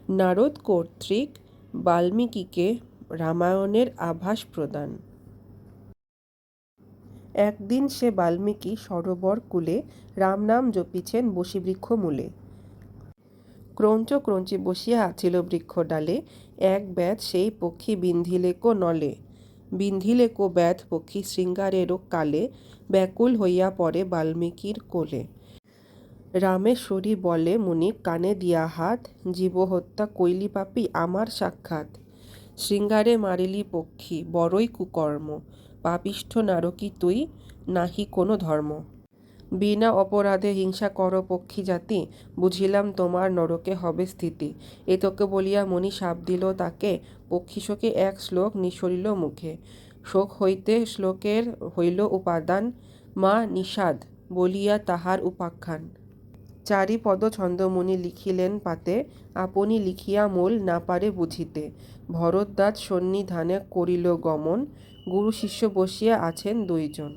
নারদ কর্তৃক বাল্মীকিকে রামায়ণের আভাস প্রদান। একদিন সে বাল্মীকি সরোবর কূলে রাম নাম জপিছেন বশীবৃক্ষ মূলে। ক্রঞ্চ ক্রঞ্চি বসিয়া আছিল বৃক্ষ ডালে, এক ব্যাধ সেই পক্ষী বিন্ধিলেকো নলে। বিন্ধিলেকো ব্যাধ পক্ষী শৃঙ্গারেরও কালে, ব্যাকুল হইয়া পড়ে বাল্মীকির কোলে। রামেশ্বরী বলে মুনি কানে দিয়া হাত, জীবহত্যা কইলি পাপী আমার সাক্ষাৎ। শৃঙ্গারে মারিলি পক্ষী বড়ই কুকর্ম, পাপিষ্ঠ নারকী তুই নাহি কোনো ধর্ম। বিনা অপরাধে হিংসা কর পক্ষী জাতি, বুঝিলাম তোমার নরকে হবে স্থিতি। এতকে বলিয়া মুনি শাপ দিল তাকে, পক্ষী শোকে এক শ্লোক নিঃসরিল মুখে। শোক হইতে শ্লোকের হইল উপাদান, মা নিষাদ বলিয়া তাহার উপাখ্যান। চারি পদ ছন্দ মুনি লিখিলেন পাতে, আপনি লিখিয়া মূল না পারে বুঝিতে। ভরদ্বাজ সন্নিধানে করিল গমন, গুরু শিষ্য বসিয়া আছেন দুইজন।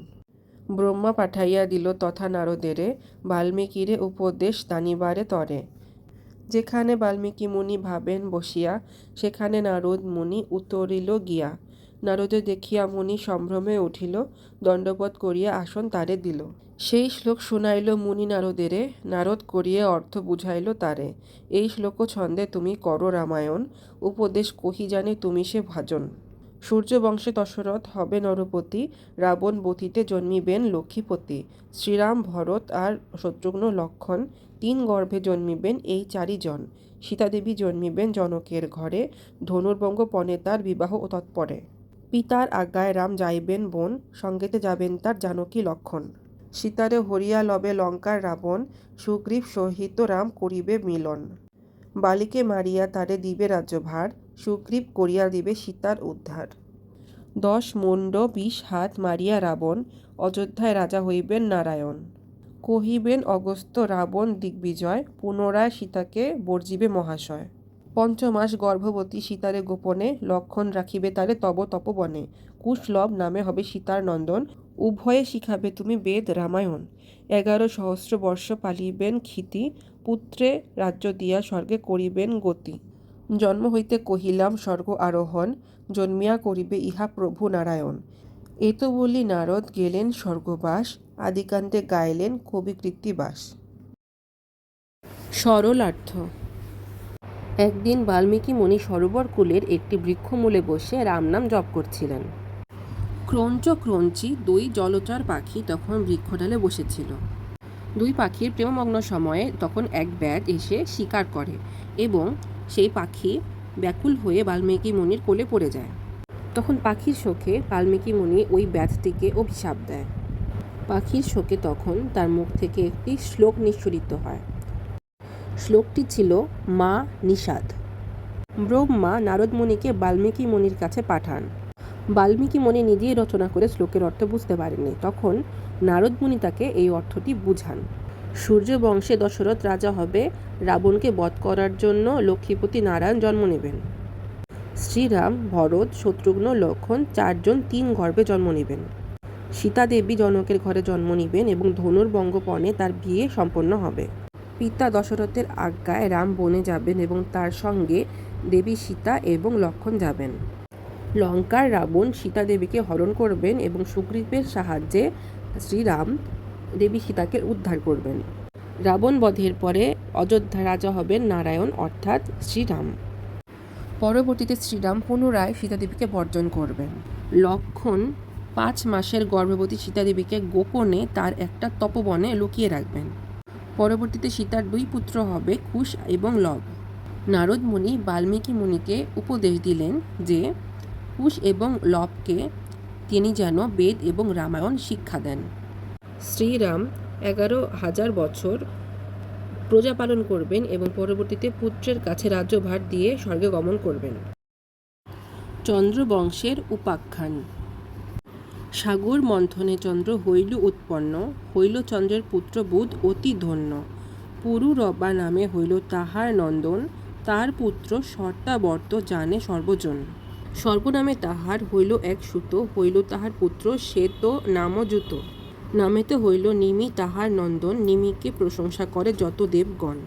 ব্রহ্মা পাঠাইয়া দিল তথা নারদেরে, বাল্মীকিরে উপদেশ দানিবারে তরে। যেখানে বাল্মীকি মুনি ভাবেন বসিয়া, সেখানে নারদ মুনি উতরিল গিয়া। নারদে দেখিয়া মুনি সম্ভ্রমে উঠিল, দণ্ডবৎ করিয়া আসন তারে দিল। সেই শ্লোক শুনাইল মুনি নারদেরে, নারদ করিয়া অর্থ বুঝাইল তারে। এই শ্লোক ছন্দে তুমি করো রামায়ণ, উপদেশ কহি জানে তুমি সে ভাজন। সূর্যবংশে দশরথ হবে নরপতি, রাবণ বতীতে জন্মিবেন লক্ষ্মীপতি। শ্রীরাম ভরত আর শত্রুঘ্ন লক্ষণ, তিন গর্ভে জন্মিবেন এই চারিজন। সীতাদেবী জন্মিবেন জনকের ঘরে, ধনুর্বঙ্গ পণে তার বিবাহ তৎপরে। পিতার আজ্ঞায় রাম যাইবেন বন, সঙ্গেতে যাবেন তার জানকী লক্ষণ। সীতারে হরিয়া লবে লঙ্কার রাবণ, সুগ্রীব সহিত রাম করিবে মিলন। বালিকে মারিয়া তারে দিবে রাজ্যভার, সুগ্রীব করিয়া দিবে সীতার উদ্ধার। 10 মুণ্ড 20 হাত মারিয়া রাবণ, অযোধ্যায় রাজা হইবেন নারায়ণ। কহিবেন অগস্ত্য রাবণ দিগ্বিজয়, পুনরায় সীতাকে বর্জিবে মহাশয়। 5 মাস গর্ভবতী সীতারে গোপনে, লক্ষণ রাখিবে তারে তব তপবনে। কুশলভ নামে হবে সীতার নন্দন, উভয়ে শিখাবে তুমি বেদ রামায়ণ। 11 সহস্র বর্ষ পালিবেন ক্ষিতি, পুত্রে রাজ্য দিয়া স্বর্গে করিবেন গতি। জন্ম হইতে কহিলাম স্বর্গ আরোহণ, জন্মিয়া করিবে ইহা প্রভু নারায়ণ। এত বলি নারদ গেলেন স্বর্গবাস, আদিকান্তে গাইলেন কবি কৃত্তিবাস। সরলার্থ। একদিন বাল্মীকি মুনি সরোবর কূলের একটি বৃক্ষমূলে বসে রাম নাম জপ করছিলেন। ক্রঞ্চ ক্রঞ্চি 2 জলচর পাখি তখন বৃক্ষডালে বসেছিল। 2 পাখির প্রেমমগ্ন সময়ে তখন এক ব্যাধ এসে শিকার করে এবং সেই পাখি ব্যাকুল হয়ে বাল্মীকি মুনির কোলে পড়ে যায়। তখন পাখির শোকে বাল্মীকি মুনি ওই ব্যাধটিকে অভিশাপ দেয়। পাখির শোকে তখন তার মুখ থেকে একটি শ্লোক নিঃসরিত হয়। শ্লোকটি ছিল মা নিষাদ। ব্রহ্মা নারদ মুনিকে বাল্মীকি মুনির কাছে পাঠান। বাল্মীকি মুনি নিজেই রচনা করে শ্লোকের অর্থ বুঝতে পারেননি। তখন নারদ মুনি তাকে এই অর্থটি বুঝান। সূর্যবংশে দশরথ রাজা হবে, রাবণকে বধ করার জন্য লক্ষ্মীপতি নারায়ণ জন্ম নেবেন। শ্রীরাম ভরত শত্রুঘ্ন লক্ষণ 4 জন 3 গর্ভে জন্ম নেবেন। সীতাদেবী জনকের ঘরে জন্ম নিবেন এবং ধনুর্বঙ্গ পণে তার বিয়ে সম্পন্ন হবে। পিতা দশরথের আজ্ঞায় রাম বনে যাবেন এবং তার সঙ্গে দেবী সীতা এবং লক্ষণ যাবেন। লঙ্কার রাবণ সীতা দেবীকে হরণ করবেন এবং সুগ্রীবের সাহায্যে শ্রীরাম দেবী সীতাকে উদ্ধার করবেন। রাবণ বধের পরে অযোধ্যা রাজা হবেন নারায়ণ অর্থাৎ শ্রীরাম। পরবর্তীতে শ্রীরাম পুনরায় সীতাদেবীকে বর্জন করবেন। লক্ষণ 5 মাসের গর্ভবতী সীতাদেবীকে গোপনে তার একটা তপবনে লুকিয়ে রাখবেন। পরবর্তীতে সীতার 2 পুত্র হবে কুশ এবং লব। নারদ মুনি বাল্মীকি মুনিকে উপদেশ দিলেন যে কুশ এবং লবকে তিনি যেন বেদ এবং রামায়ণ শিক্ষা দেন। শ্রীরাম 11,000 বছর প্রজা পালন করবেন এবং পরবর্তীতে পুত্রের কাছে রাজ্যভার দিয়ে স্বর্গে গমন করবেন। চন্দ্রবংশের উপাখ্যান। সাগর মন্থনে চন্দ্র হইল উৎপন্ন, হইল চন্দ্রের পুত্র বুধ অতি ধন্য। পুরুরবা নামে হইল তাহার নন্দন, তার পুত্র শর্তাবর্ত জানে সর্বজন। সর্বনামে তাহার হইল এক সুত, হইল তাহার পুত্র শ্বেত নামযুত। নামেতে হইল নিমি তাহার নন্দন, নিমিকে প্রশংসা করে যত দেবগণ।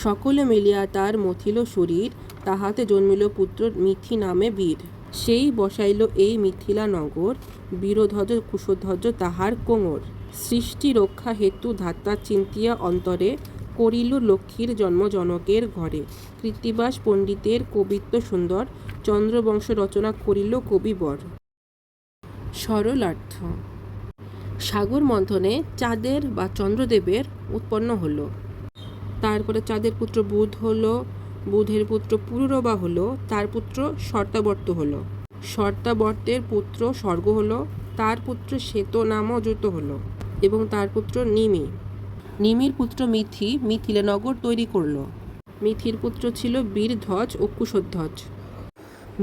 সকলে মিলিয়া তার মথিল শরীর, তাহাতে জন্মিল পুত্র মিথি নামে বীর। সেই বসাইল এই মিথিলা নগর, বীরধ্বজ কুশধ্বজ তাহার কোঙর। সৃষ্টি রক্ষা হেতু ধাতা চিন্তিয়া অন্তরে, করিল লক্ষ্মীর জন্ম জনকের ঘরে। কৃত্তিবাস পণ্ডিতের কবিত্ব সুন্দর, চন্দ্রবংশ রচনা করিল কবিবর। সরলার্থ। সাগর মন্থনে চাঁদের বা চন্দ্রদেবের উৎপন্ন হলো। তারপরে চাঁদের পুত্র বুধ হলো, বুধের পুত্র পুরুরবা হলো, তার পুত্র শর্তাবর্ত হলো। শর্তাবর্তের পুত্র স্বর্গ হলো, তার পুত্র শ্বেতনামযুত হলো এবং তার পুত্র নিমি। নিমির পুত্র মিথি মিথিলা নগর তৈরি করল। মিথির পুত্র ছিল বীরধ্বজ ও কুশধ্বজ।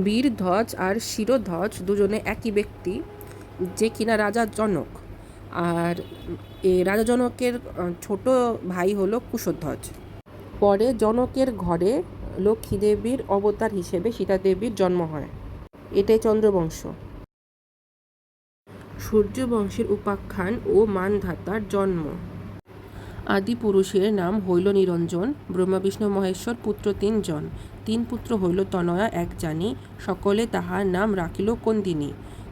বীরধ্বজ আর শিরধ্বজ দুজনে একই ব্যক্তি, যে কিনা রাজা জনক। আর রাজা জনকের ছোট ভাই হলো কুশধ্বজ। পরে জনকের ঘরে লক্ষ্মী দেবীর অবতার হিসেবে সীতা দেবীর জন্ম হয়। এটাই চন্দ্রবংশ। সূর্যবংশের উপাখ্যান ও মানধাতার জন্ম। আদি পুরুষের নাম হইল নিরঞ্জন। ব্রহ্মা বিষ্ণু মহেশ্বর পুত্র 3 জন। 3 পুত্র হইল তনয়া এক জানি, সকলে তাহার নাম রাখিল কন্দিনী।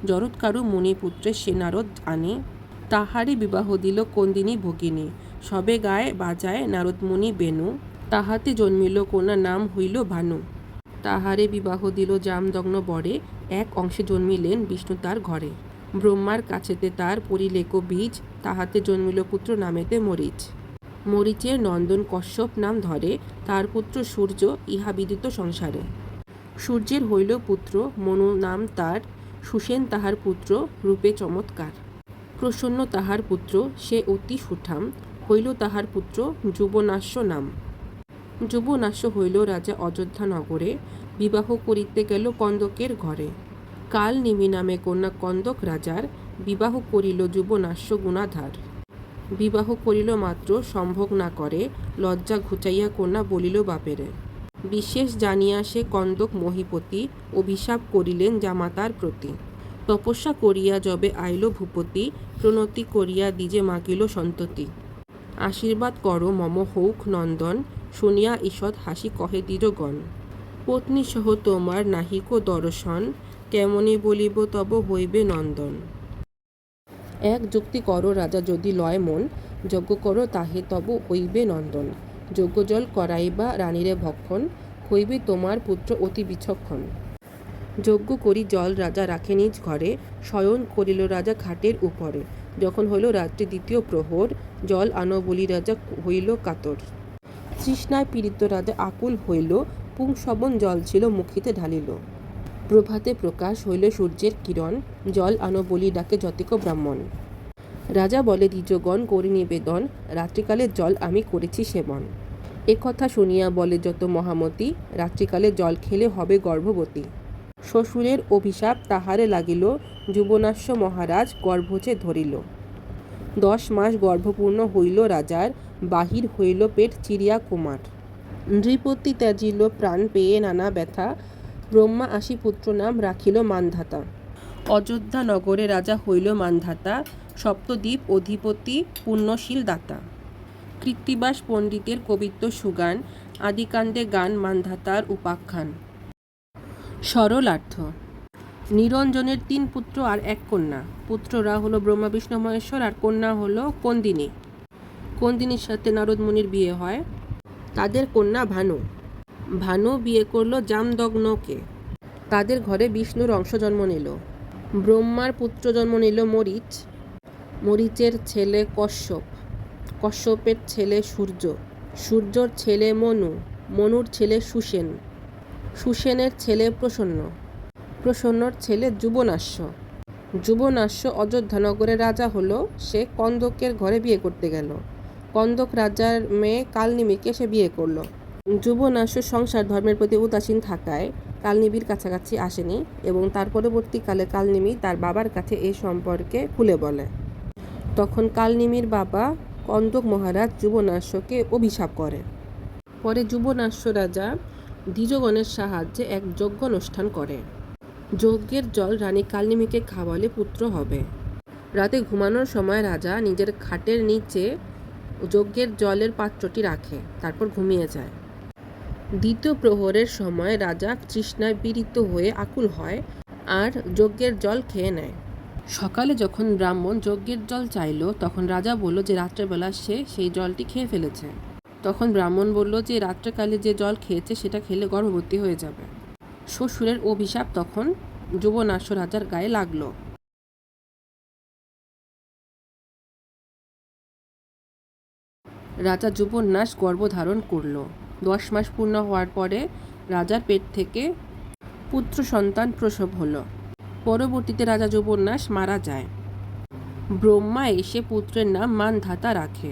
জরৎকারু মুনিপুত্রের সে নারদ আনি, তাহারই বিবাহ দিল কন্দিনী ভগিনী। সবে গায়ে বাজায় নারদমুনি বেণু, তাহাতে জন্মিল কন্যা নাম হইল ভানু। তাহারে বিবাহ দিল জামদগ্ন বরে, এক অংশে জন্মিলেন বিষ্ণু তার ঘরে। ব্রহ্মার কাছেতে তার পরিলেক বীজ, তাহাতে জন্মিল পুত্র নামেতে মরিচ। মরিচের নন্দন কশ্যপ নাম ধরে, তার পুত্র সূর্য ইহা বিদিত সংসারে। সূর্যের হইল পুত্র মনু নাম তার, সুসেন তাহার পুত্র রূপে চমৎকার। প্রসন্ন তাহার পুত্র সে অতি সুঠাম, হইল তাহার পুত্র যুবনাশ্য নাম। যুবনাশ্য হইল রাজা অযোধ্যা নগরে, বিবাহ করিতে গেল কন্দকের ঘরে। কাল নিমি নামে কন্যা কন্দক রাজার, বিবাহ করিল যুবনাশ্য গুণাধার। বিবাহ করিল মাত্র সম্ভোগ না করে, লজ্জা ঘুচাইয়া কন্যা বলিল বাপেরে। বিশেষ জানিয়া সে কন্দক মহীপতি, অভিশাপ করিলেন জামাতার প্রতি। তপস্যা করিয়া যবে আইল ভূপতি, প্রণতি করিয়া দ্বিজে মাগিল সন্ততি। আশীর্বাদ করো মম হৌক নন্দন, শুনিয়া ঈষৎ হাসি কহে দ্বিজগণ। পত্নী সহ তোমার নাহিক দর্শন, কেমনি বলিব তব হইবে নন্দন। এক যুক্তি করো রাজা যদি লয় মন, যজ্ঞ করো তাহে তব হইবে নন্দন। যজ্ঞজল করাইবা রানীরে ভক্ষণ, হইবে তোমার পুত্র অতি বিচক্ষণ। যজ্ঞ করি জল রাজা রাখে নিজ ঘরে, শয়ন করিল রাজা খাটের উপরে। যখন হইল রাত্রি 2য় প্রহর, জল আনো বলি রাজা হইল কাতর। তৃষ্ণায় পীড়িত রাজা আকুল হইল, পুংসবন জল ছিল মুখিতে ঢালিল। প্রভাতে প্রকাশ হইল সূর্যের কিরণ, জল আনো বলি ডাকে যতিক ব্রাহ্মণ। রাজা বলে দ্বিজগণ করি নিবেদন, রাত্রিকালে জল আমি করেছি সেবন। একথা শুনিয়া বলে যত মহামতি, রাত্রিকালে জল খেলে হবে গর্ভবতী। শ্বশুরের অভিশাপ তাহারে লাগিল, যুবনাশ্য মহারাজ গর্ভজে ধরিল। 10 মাস গর্ভপূর্ণ হইল রাজার, বাহির হইল পেট চিরিয়া কুমার। নৃপতি ত্যাজিল প্রাণ পেয়ে নানা ব্যথা, ব্রহ্মা আসি পুত্র নাম রাখিল মানধাতা। অযোধ্যা নগরে রাজা হইল মানধাতা, সপ্তদ্বীপ অধিপতি পুণ্যশীল দাতা। কৃত্তিবাস পণ্ডিতের কবিত্ব সুগান, আদিকাণ্ডে গান মানধাতার উপাখ্যান। সরলার্থ। নিরঞ্জনের 3 পুত্র আর 1 কন্যা। পুত্ররা হলো ব্রহ্মা বিষ্ণু মহেশ্বর আর কন্যা হলো কন্দিনী। কন্দিনীর সাথে নারদ মুনির বিয়ে হয়। তাদের কন্যা ভানু। ভানু বিয়ে করলো জামদগ্নকে। তাদের ঘরে বিষ্ণুর অংশ জন্ম নিল। ব্রহ্মার পুত্র জন্ম নিল মরিচ। মরিচের ছেলে কশ্যপ। কশ্যপের ছেলে সূর্য। সূর্যর ছেলে মনু। মনুর ছেলে সুসেন। সুসেনের ছেলে প্রসন্ন। প্রসন্নর ছেলে যুবনাশ্য। যুবনাশ্য অযোধ্যা নগরের রাজা হলো। সে কন্দকের ঘরে বিয়ে করতে গেল। কন্দক রাজার মেয়ে কালনিমিকে সে বিয়ে করলো। যুবনাশ্য সংসার ধর্মের প্রতি উদাসীন থাকায় কালনিমির কাছাকাছি আসেনি এবং তার পরবর্তীকালে কালনিমি তার বাবার কাছে এই সম্পর্কে খুলে বলে। তখন কালনিমির বাবা কন্দক মহারাজ যুবনাশ্যকে অভিশাপ করে। পরে যুবনাশ্য রাজা দ্বিজগণের সাহায্যে এক যজ্ঞ অনুষ্ঠান করে। যজ্ঞের জল রানী কালনিমিকে খাওয়ালে পুত্র হবে। রাতে ঘুমানোর সময় রাজা নিজের খাটের নিচে যজ্ঞের জলের পাত্রটি রাখে, তারপর ঘুমিয়ে যায়। দ্বিতীয় প্রহরের সময় রাজা তৃষ্ণায় পীড়িত হয়ে আকুল হয় আর যজ্ঞের জল খেয়ে নেয়। সকালে যখন ব্রাহ্মণ যজ্ঞের জল চাইল, তখন রাজা বলল যে রাত্রেবেলা সে সেই জলটি খেয়ে ফেলেছে। তখন ব্রাহ্মণ বলল যে রাত্রেকালে যে জল খেয়েছে সেটা খেলে গর্ভবতী হয়ে যাবে। শ্বশুরের অভিশাপ তখন যুবনাশ্য রাজার গায়ে লাগলো। রাজা যুবনাশ গর্ভধারণ করল। 10 মাস পূর্ণ হওয়ার পরে রাজার পেট থেকে পুত্র সন্তান প্রসব হলো। পরবর্তীতে রাজা যুবনাশ মারা যায়। ব্রহ্মা এসে পুত্রের নাম মানধাতা রাখে।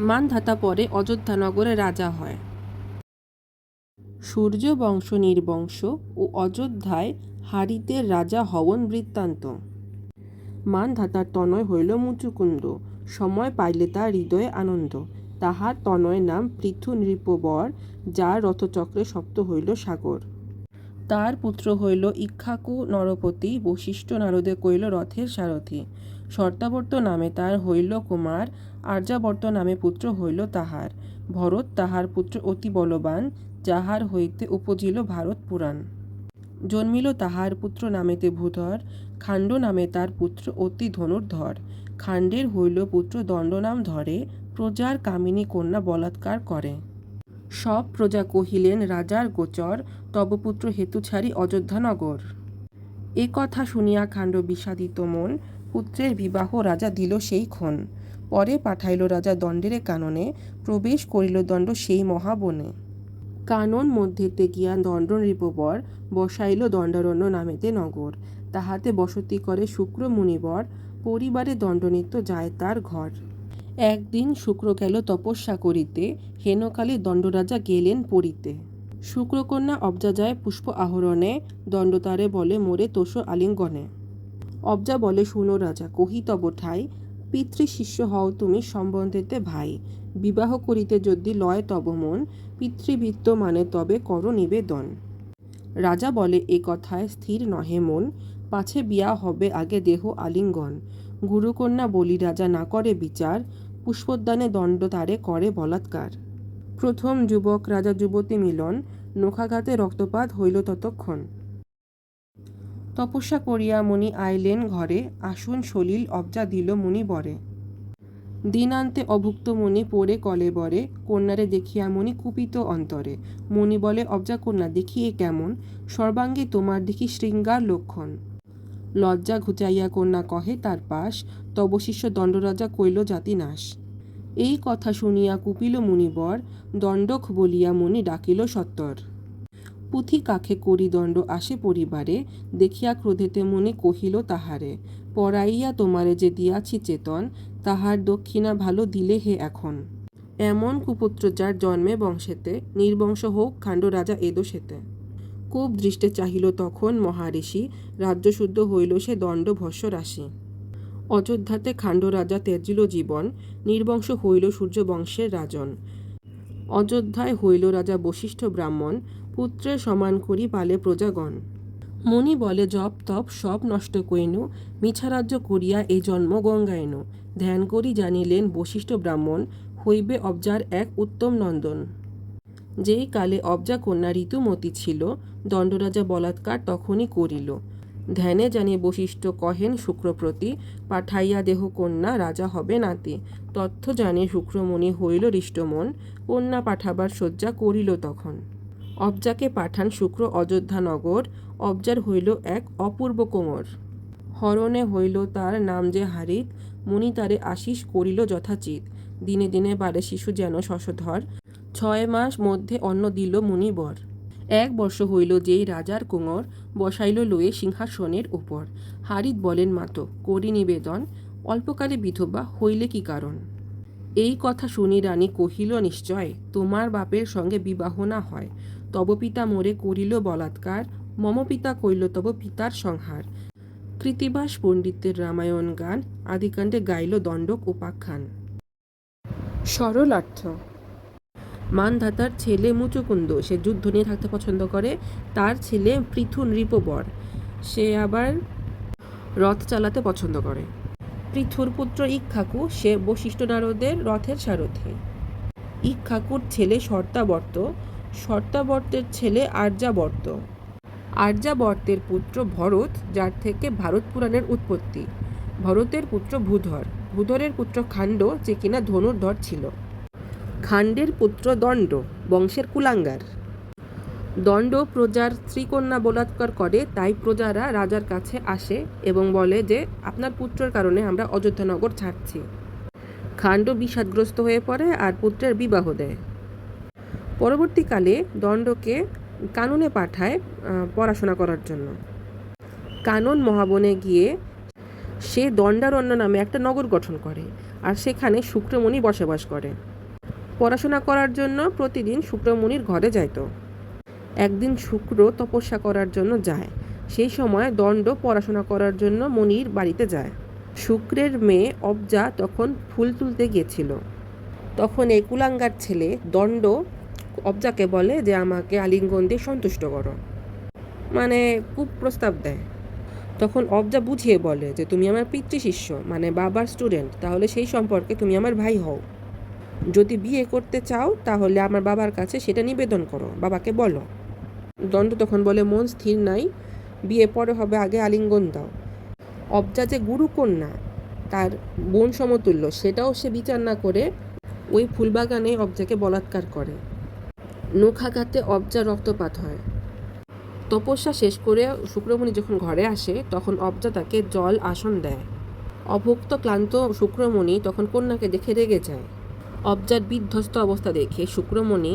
মানধাতা পরে অযোধ্যা নগরে রাজা হয়। সূর্য বংশ নির্বংশ ও অযোধ্যায় হারিতের রাজা হবন বৃত্তান্ত। মানধাতার তনয় হইল মুচুকুন্দ, সময় পাইলে তার হৃদয়ে আনন্দ। তাহার তনয় নাম পৃথু নৃপবর, যার রথচক্রে সপ্ত হইল সাগর। তার পুত্র হইল ইক্ষ্বাকু নরপতি, বশিষ্ঠ নারদে কইল রথের সারথি। শর্তাবর্ত নামে তার হইল কুমার, আর্যাবর্ত নামে পুত্র হইল তাহার। ভরত তাহার পুত্র অতি বলবান, যাহার হইতে উপজিল ভারত পুরাণ। জন্মিল তাহার পুত্র নামেতে ভূধর, খাণ্ড নামে তার পুত্র অতি ধনুর্ধর। খাণ্ডের হইল পুত্র দণ্ড নাম ধরে, প্রজার কামিনী কন্যা বলাৎকার করে। সব প্রজা কহিলেন রাজার গোচর, তব পুত্র হেতু ছাড়ি অযোধ্যা নগর। এ কথা শুনিয়া খাণ্ড বিষাদিত মন, পুত্রের বিবাহ রাজা দিল সেই ক্ষণ। পরে পাঠাইল রাজা দণ্ডের কাননে, প্রবেশ করিল দণ্ড সেই মহাবনে। কানন মধ্যেতে গিয়া দণ্ড নৃপবর, বসাইল দণ্ডারণ্য নামেতে নগর। তাহাতে বসতি করে শুক্র মুনিবর, পরিবারে দণ্ডনিত্য যায় তার ঘর। একদিন শুক্র গেল তপস্যা করিতে, হেনকালে দণ্ডরাজা গেলেন পড়িতে। শুক্রকন্যা অব্জা যায় পুষ্প আহরণে, দণ্ড তারে বলে মোরে তোষ আলিঙ্গনে। অব্জা বলে শুনো রাজা কহি তব ঠাই, পিতৃশিষ্য হও তুমি সম্বন্ধেতে ভাই। বিবাহ করিতে যদি লয় তব মন, পিতৃভৃত্য মানে তবে কর নিবেদন। রাজা বলে এ কথায় স্থির নহে মন, পাছে বিয়া হবে আগে দেহ আলিঙ্গন। গুরুকন্যা বলি রাজা না করে বিচার, পুষ্পোদ্যানে দণ্ড তারে করে বলাৎকার। প্রথম যুবক রাজা যুবতী মিলন, নখাঘাতে রক্তপাত হইল ততক্ষণ। তপস্যা করিয়া মুনি আইলেন ঘরে, আসুন সলিল অব্জা দিল মুনি বরে। দিনান্তে অভুক্ত মুনি পড়ে কলেবরে, কন্যারে দেখিয়া মুনি কুপিত অন্তরে। মুনি বলে অব্জা কন্যা দেখিয়ে কেমন, সর্বাঙ্গে তোমার দেখি শৃঙ্গার লক্ষণ। লজ্জা ঘুচাইয়া কন্যা কহে তার পাশ, তব শিষ্য দণ্ডরাজা কইল জাতিনাশ। এই কথা শুনিয়া কুপিল মুনিবর, দণ্ডক বলিয়া মুনি ডাকিল সত্বর। পুঁথি কাখে করি দণ্ড আসে পরিবারে, দেখিয়া ক্রোধেতে মুনি কহিল তাহারে। পড়াইয়া তোমারে যে দিয়াছি চেতন, তাহার দক্ষিণা ভালো দিলে হে এখন। এমন কুপুত্র যার জন্মে বংশেতে, নির্বংশ হোক খাণ্ড রাজা এদোষেতে। কোপ দৃষ্টে চাহিল তখন মহাঋষি, রাজ্যশুদ্ধ হইল সে দণ্ড ভস্য রাশি। অযোধ্যাতে খাণ্ড রাজা ত্যাজিল জীবন, নির্বংশ হইল সূর্যবংশের রাজন। অযোধ্যায় হইল রাজা বশিষ্ঠ ব্রাহ্মণ, পুত্রের সমান করি পালে প্রজাগণ। মুনি বলে জপ তপ সব নষ্ট কইনু, মিছা রাজ্য করিয়া এই জন্ম গঙ্গায়নু। ধ্যান করি জানিলেন বশিষ্ঠ ব্রাহ্মণ, হইবে অব্জার এক উত্তম নন্দন। যেই কালে অব্জা কন্যা ঋতুমতী ছিল, দণ্ডরাজা বলাৎকার তখনই করিল। ধ্যানে জানি বশিষ্ঠ কহেন শুক্রপ্রতি, পাঠাইয়া দেহ কন্যা রাজা হবে নাতি। তথ্য জানি শুক্রমণি হইল হৃষ্টমন, কন্যা পাঠাবার শয্যা করিল তখন। অব্জাকে পাঠান শুক্র অযোধ্যা নগর, অব্জার হইল এক অপূর্ব কোমর। হরণে হইল তার নাম যে হারিত, মুনি তারে আশিস করিল যথাচিত। দিনে দিনে বাড়ে শিশু যেন শশধর, 6 মাস মধ্যে অন্ন দিল মুনিবর। 1 বর্ষ হইল যেই রাজার কোমর, বসাইল লয়ে সিংহাসনের উপর। হারিত বলেন মাতো করি নিবেদন, অল্পকালে বিধবা হইলে কি কারণ। এই কথা শুনি রানী কহিল নিশ্চয়, তোমার বাপের সঙ্গে বিবাহ না হয়। তব পিতা মোরে করিল বলাৎকার, মম পিতা কইল তব পিতার সংহার। কৃত্তিবাস পণ্ডিতের রামায়ণ গান, আদিকাণ্ডে গাইল দণ্ডক উপাখ্যান। সরলার্থ। মানধাতার ছেলে মুচুকুন্দ, সে যুদ্ধ নিয়ে থাকতে পছন্দ করে। তার ছেলে পৃথু নৃপবর, সে আবার রথ চালাতে পছন্দ করে। পৃথুর পুত্র ইক্ষ্বাকু, সে বশিষ্ঠ নারদের রথের সারথি। ইক্ষ্বাকুর ছেলে শর্তাবর্ত, শর্তাবর্তের ছেলে আর্যাবর্ত। আর্যাবর্তের পুত্র ভরত, যার থেকে ভারত পুরাণের উৎপত্তি। ভরতের পুত্র ভূধর। ভূধরের পুত্র খাণ্ড, যে কিনা ধনুর্ধর ছিল। খাণ্ডের পুত্র দণ্ড, বংশের কুলাঙ্গার। দণ্ড প্রজার স্ত্রীকন্যা বলাৎকার করে, তাই প্রজারা রাজার কাছে আসে এবং বলে যে আপনার পুত্রের কারণে আমরা অযোধ্যানগর ছাড়ছি। খাণ্ড বিষাদগ্রস্ত হয়ে পড়ে আর পুত্রের বিবাহ দেয়। পরবর্তীকালে দণ্ডকে কাননে পাঠায় পড়াশোনা করার জন্য। কানন মহাবনে গিয়ে সে দণ্ডারণ্য নামে একটা নগর গঠন করে আর সেখানে শুক্রমণি বসবাস করে। পড়াশোনা করার জন্য প্রতিদিন শুক্রমণির ঘরে যাইত। একদিন শুক্র তপস্যা করার জন্য যায়। সেই সময় দণ্ড পড়াশোনা করার জন্য মণির বাড়িতে যায়। শুক্রের মেয়ে অব্জা তখন ফুল তুলতে গিয়েছিল। তখন এই কুলাঙ্গার ছেলে দণ্ড অব্জাকে বলে যে আমাকে আলিঙ্গন দিয়ে সন্তুষ্ট করো, মানে খুব প্রস্তাব দেয়। তখন অব্জা বুঝিয়ে বলে যে তুমি আমার পিতৃশিষ্য, মানে বাবার স্টুডেন্ট, তাহলে সেই সম্পর্কে তুমি আমার ভাই হও। যদি বিয়ে করতে চাও তাহলে আমার বাবার কাছে সেটা নিবেদন করো, বাবাকে বলো। দণ্ড তখন বলে মন স্থির নাই, বিয়ে পরে হবে, আগে আলিঙ্গন দাও। অব্জা যে গুরুকন্যা, তার বোন সমতুল্য, সেটাও সে বিচার না করে ওই ফুলবাগানে অব্জাকে বলাৎকার করে। নখাঘাতে অব্জার রক্তপাত হয়। তপস্যা শেষ করে শুক্রমণি যখন ঘরে আসে তখন অব্জা তাকে জল আসন দেয়। অভুক্ত ক্লান্ত শুক্রমণি তখন কন্যাকে দেখে রেগে যায়। অব্জার বিধ্বস্ত অবস্থা দেখে শুক্রমণি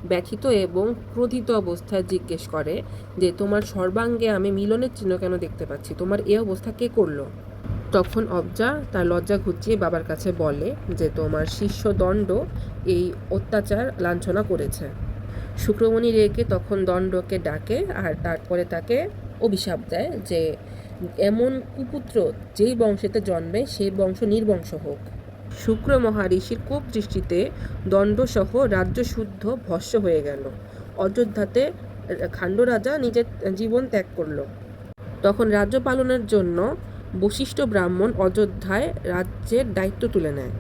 ব্যথিত এবং ক্রোধিত অবস্থায় জিজ্ঞেস করে যে তোমার সর্বাঙ্গে আমি মিলনের চিহ্ন কেন দেখতে পাচ্ছি, তোমার এই অবস্থা কে করলো? তখন অব্জা তার লজ্জা ঘুচিয়ে বাবার কাছে বলে যে তোমার শিষ্য দণ্ড এই অত্যাচার লাঞ্ছনা করেছে। শুক্রমণি রেগে তখন দণ্ডকে ডাকে আর তারপরে তাকে অভিশাপ দেয় যে এমন কুপুত্র যেই বংশেতে জন্মে সেই বংশ নির্বংশ হোক। শুক্র মহারিষির কোপ দৃষ্টিতে দণ্ডসহ রাজ্য শুদ্ধ ভস্ম হয়ে গেল। অযোধ্যাতে খাণ্ড রাজা নিজের জীবন ত্যাগ করল। তখন রাজ্য পালনের জন্য বশিষ্ঠ ব্রাহ্মণ অযোধ্যায় রাজ্যের দায়িত্ব তুলে নেয়।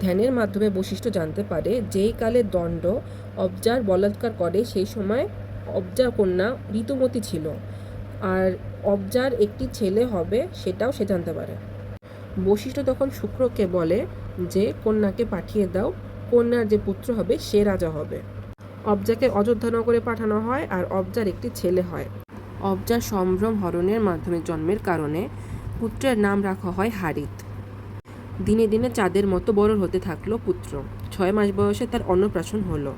ধ্যানের মাধ্যমে বশিষ্ঠ জানতে পারে যেই কালে দণ্ড অব্জার বলাৎকার করে সেই সময় অব্জার কন্যা ঋতুমতী ছিল আর অব্জার একটি ছেলে হবে, সেটাও সে জানতে পারে। বশিষ্ঠ তখন শুক্রকে বলে যে কন্যাকে পাঠিয়ে দাও, কন্যার যে পুত্র হবে সে রাজা হবে। অব্জাকে অযোধ্যানগরে পাঠানো হয় আর অব্জার একটি ছেলে হয়। অব্জার সম্ভ্রম হরণের মাধ্যমে জন্মের কারণে পুত্রের নাম রাখা হয় হারিত। দিনে দিনে চাঁদের মতো বড় হতে থাকলো পুত্র। 6 মাস বয়সে তার অন্নপ্রাশন হলো।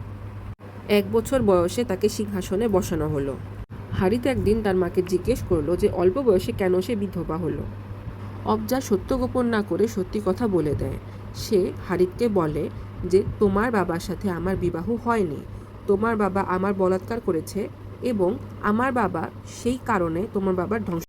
1 বছর বয়সে তাকে সিংহাসনে বসানো হলো। হারিত একদিন তার মাকে জিজ্ঞেস করলো যে অল্প বয়সে কেন সে বিধবা হলো। অব্জা সত্য গোপন না করে সত্যি কথা বলে দেয়। সে হারিতকে বলে যে তোমার বাবার সাথে আমার বিবাহ হয়নি, তোমার বাবা আমার বলাৎকার করেছে এবং আমার বাবা সেই কারণে তোমার বাবার ধ্বংস